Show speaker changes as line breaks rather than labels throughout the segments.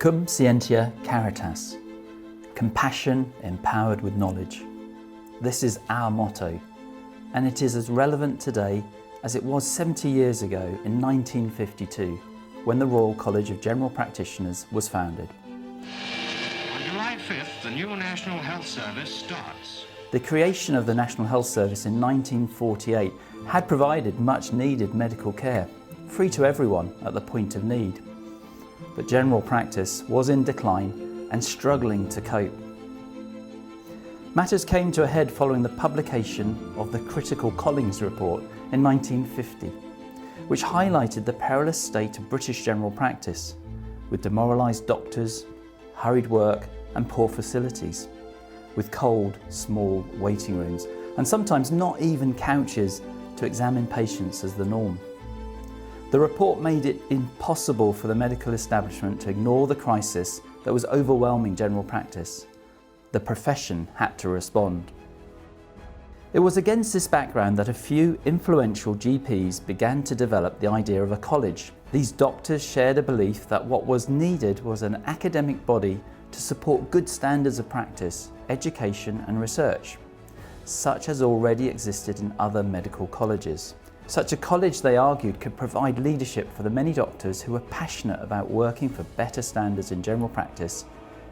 Cum scientia caritas, compassion empowered with knowledge. This is our motto, and it is as relevant today as it was 70 years ago in 1952, when the Royal College of General Practitioners was founded.
On July 5th, the new National Health Service starts.
The creation of the National Health Service in 1948 had provided much needed medical care, free to everyone at the point of need. But general practice was in decline and struggling to cope. Matters came to a head following the publication of the Critical Collings Report in 1950, which highlighted the perilous state of British general practice, with demoralised doctors, hurried work and poor facilities, with cold, small waiting rooms, and sometimes not even couches to examine patients as the norm. The report made it impossible for the medical establishment to ignore the crisis that was overwhelming general practice. The profession had to respond. It was against this background that a few influential GPs began to develop the idea of a college. These doctors shared a belief that what was needed was an academic body to support good standards of practice, education and research, such as already existed in other medical colleges. Such a college, they argued, could provide leadership for the many doctors who were passionate about working for better standards in general practice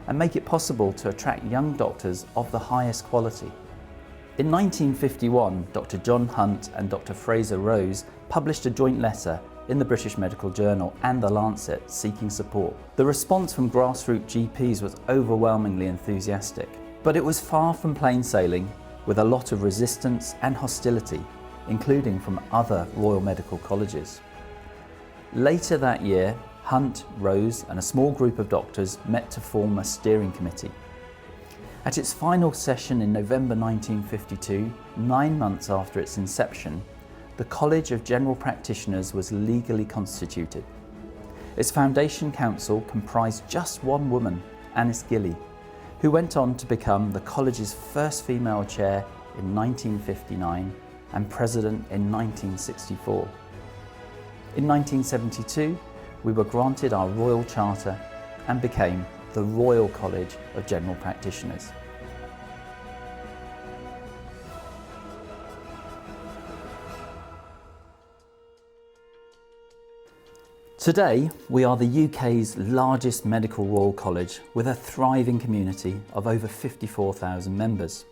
and make it possible to attract young doctors of the highest quality. In 1951, Dr. John Hunt and Dr. Fraser Rose published a joint letter in the British Medical Journal and The Lancet seeking support. The response from grassroots GPs was overwhelmingly enthusiastic, but it was far from plain sailing, with a lot of resistance and hostility, including from other Royal Medical Colleges. Later that year, Hunt, Rose and a small group of doctors met to form a steering committee. At its final session in November 1952, 9 months after its inception, the College of General Practitioners was legally constituted. Its foundation council comprised just one woman, Annis Gilly, who went on to become the college's first female chair in 1959 and president in 1964. In 1972, we were granted our Royal Charter and became the Royal College of General Practitioners. Today, we are the UK's largest medical Royal College with a thriving community of over 54,000 members.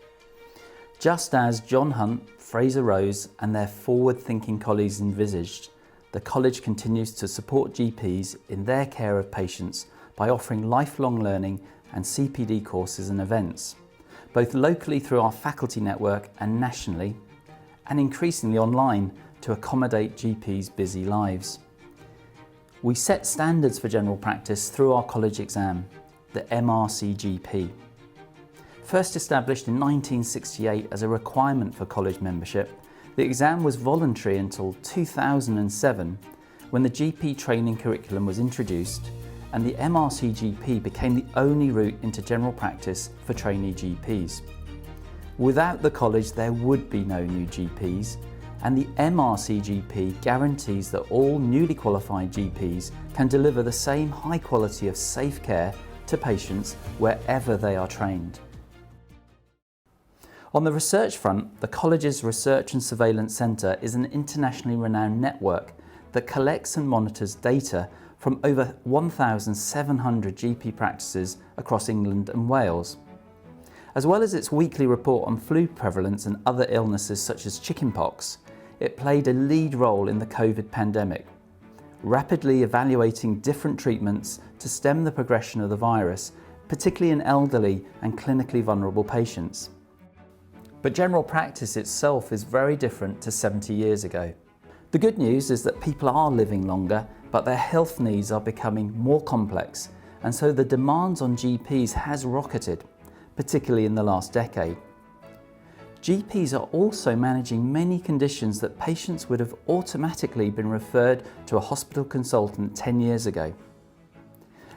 Just as John Hunt, Fraser Rose and their forward-thinking colleagues envisaged, the college continues to support GPs in their care of patients by offering lifelong learning and CPD courses and events, both locally through our faculty network and nationally, and increasingly online to accommodate GPs' busy lives. We set standards for general practice through our college exam, the RCGP. First established in 1968 as a requirement for college membership, the exam was voluntary until 2007, when the GP training curriculum was introduced and the RCGP became the only route into general practice for trainee GPs. Without the college, there would be no new GPs, and the RCGP guarantees that all newly qualified GPs can deliver the same high quality of safe care to patients wherever they are trained. On the research front, the college's Research and Surveillance Centre is an internationally renowned network that collects and monitors data from over 1,700 GP practices across England and Wales. As well as its weekly report on flu prevalence and other illnesses such as chickenpox, it played a lead role in the COVID pandemic, rapidly evaluating different treatments to stem the progression of the virus, particularly in elderly and clinically vulnerable patients. But general practice itself is very different to 70 years ago. The good news is that people are living longer, but their health needs are becoming more complex, and so the demands on GPs has rocketed, particularly in the last decade. GPs are also managing many conditions that patients would have automatically been referred to a hospital consultant 10 years ago.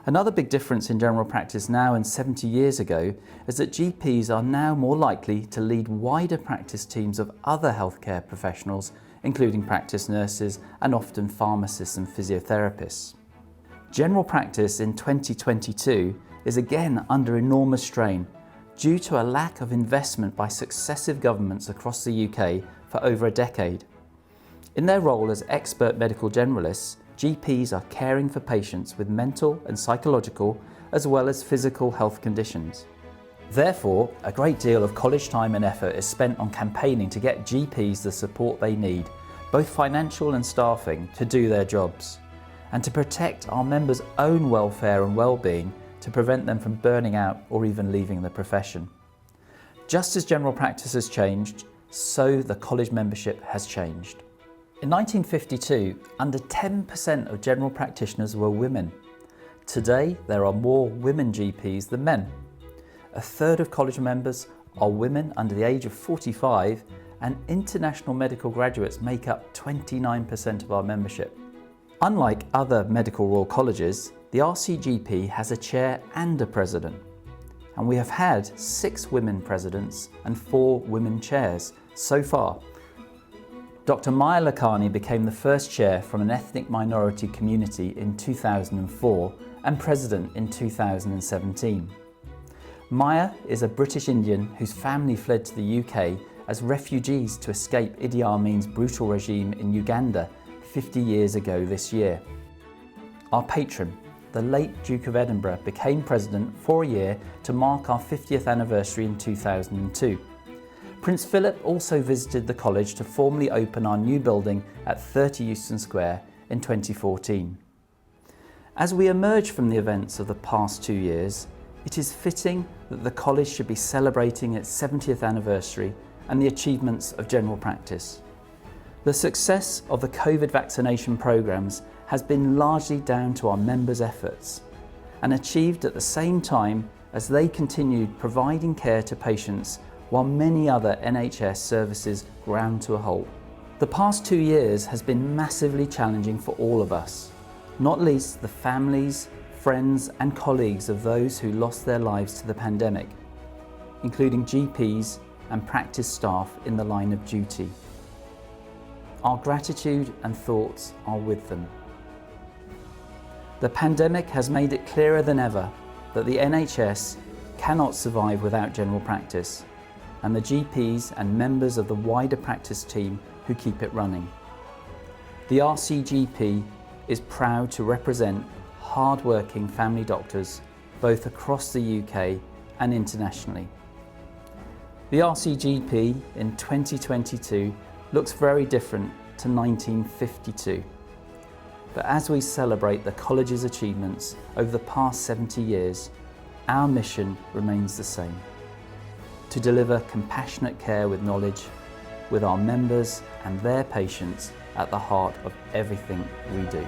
Another big difference in general practice now and 70 years ago is that GPs are now more likely to lead wider practice teams of other healthcare professionals, including practice nurses and often pharmacists and physiotherapists. General practice in 2022 is again under enormous strain due to a lack of investment by successive governments across the UK for over a decade. In their role as expert medical generalists, GPs are caring for patients with mental and psychological as well as physical health conditions. Therefore, a great deal of college time and effort is spent on campaigning to get GPs the support they need, both financial and staffing, to do their jobs, and to protect our members' own welfare and well-being to prevent them from burning out or even leaving the profession. Just as general practice has changed, so the college membership has changed. In 1952, under 10% of general practitioners were women. Today, there are more women GPs than men. A third of college members are women under the age of 45, and international medical graduates make up 29% of our membership. Unlike other medical royal colleges, the RCGP has a chair and a president, and we have had 6 women presidents and 4 women chairs so far. Dr. Maya Lakhani became the first chair from an ethnic minority community in 2004 and president in 2017. Maya is a British Indian whose family fled to the UK as refugees to escape Idi Amin's brutal regime in Uganda 50 years ago this year. Our patron, the late Duke of Edinburgh, became president for a year to mark our 50th anniversary in 2002. Prince Philip also visited the college to formally open our new building at 30 Euston Square in 2014. As we emerge from the events of the past 2 years, it is fitting that the college should be celebrating its 70th anniversary and the achievements of general practice. The success of the COVID vaccination programmes has been largely down to our members' efforts and achieved at the same time as they continued providing care to patients while many other NHS services ground to a halt. The past 2 years has been massively challenging for all of us, not least the families, friends and colleagues of those who lost their lives to the pandemic, including GPs and practice staff in the line of duty. Our gratitude and thoughts are with them. The pandemic has made it clearer than ever that the NHS cannot survive without general practice, and the GPs and members of the wider practice team who keep it running. The RCGP is proud to represent hard-working family doctors both across the UK and internationally. The RCGP in 2022 looks very different to 1952. But as we celebrate the college's achievements over the past 70 years, our mission remains the same: to deliver compassionate care with knowledge, with our members and their patients at the heart of everything we do.